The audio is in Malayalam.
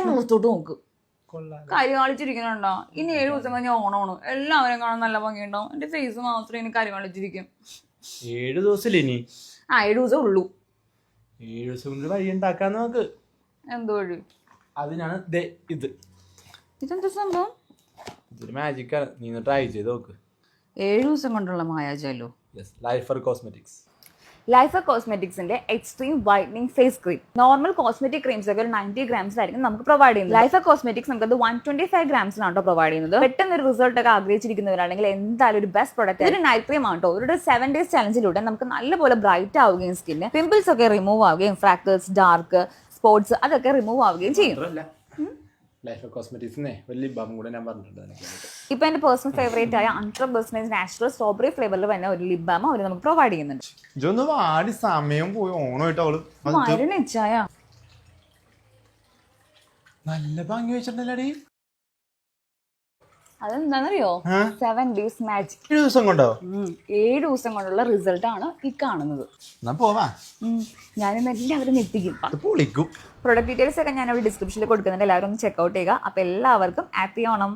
മുഖത്തോട്ട് നോക്ക്. കരികാളിച്ചിരിക്കണുണ്ടോ? ഇനി 7 ദിവസം കഴിഞ്ഞ ഓണമാണ്. എല്ലാവരും കാണാൻ നല്ല ഭംഗിയുണ്ടാവും. എന്റെ ഫേസ് മാത്രം ഇനി കരികാളിച്ചിരിക്കും. 7 ദിവസം ഇനി 7 ദിവസം ഉള്ളൂ. 7 ദിവസം കൊണ്ട് വഴി ഉണ്ടാക്കാൻ നോക്ക്. എന്തോ വഴി? അതിനാണ് ഇതെന്താ സംഭവം? ഇതൊരു മാജിക്കാണ്. നീ ട്രൈ ചെയ്ത് നോക്ക്. 7 ദിവസം കൊണ്ടുള്ള മായാജാലോ? Lifer cosmetics. ലൈഫർ കോസ്മെറ്റിക്സിന്റെ extreme whitening face cream. Normal cosmetic creams ഒക്കെ ഒരു 90 grams ആയിരിക്കും നമുക്ക് പ്രൊവൈഡ് ചെയ്യുന്നത്. ലൈഫർ കോസ്മെറ്റിക്സ് നമുക്ക് 125 grams പ്രൊവൈഡ് ചെയ്യുന്നത്. പെട്ടെന്ന് ഒരു റിസൾട്ട് ഒക്കെ ആഗ്രഹിച്ചിരിക്കുന്നവരാണെങ്കിൽ എന്തായാലും ഒരു ബെസ്റ്റ് പ്രോഡക്റ്റ്. ഒരു നൈറ്റ് ക്രീം ആണോ. ഒരു 7 days ചലഞ്ചിലൂടെ നമുക്ക് നല്ലപോലെ ബ്രൈറ്റ് ആവുകയും സ്കിന്ന് പിമ്പിൾസ് ഒക്കെ റിമൂവ് ആവുകയും ഫ്രാക്കിൾസ്, ഡാർക്ക് സ്പോട്സ് അതൊക്കെ റിമൂവ് ആവുകയും ചെയ്യും. ലൈഫർ കോസ്മെറ്റിക്സിനെ വലിയ ലിബാം കൂടെ ഞാൻ പറഞ്ഞിട്ടുണ്ട്. ഇപ്പൊ എന്റെ പേഴ്സണൽ ഫേവറേറ്റ് ആയ 100% നാച്ചുറൽ സ്ട്രോബെറി ഫ്ലേവറിൽ തന്നെ ഒരു ലിപ് ബാം അവർ നമുക്ക് പ്രൊവൈഡ് ചെയ്യുന്നുണ്ട്. ഇതൊന്ന് വാടി സമയം പോയി ഓണമായിട്ട് അവള് മരുന്നിച്ചായ നല്ല ഭംഗി വെച്ചിട്ടുണ്ടല്ലോടി. അതെന്താണെന്നറിയോ? 7 days മാജിക്. 7 ദിവസം കൊണ്ടോ? 7 ദിവസം കൊണ്ടുള്ള റിസൾട്ട് ആണ് ഈ കാണുന്നത്. ഞാനിന്ന് എല്ലാവരും എത്തിക്കും. പ്രൊഡക്റ്റ് ഡീറ്റെയിൽസ് ഒക്കെ ഞാൻ അവിടെ ഡിസ്ക്രിപ്ഷനിൽ കൊടുക്കുന്നുണ്ട്. എല്ലാവരും ഒന്ന് ചെക്ക്ഔട്ട് ചെയ്യുക. അപ്പൊ എല്ലാവർക്കും ഹാപ്പി ഓണം.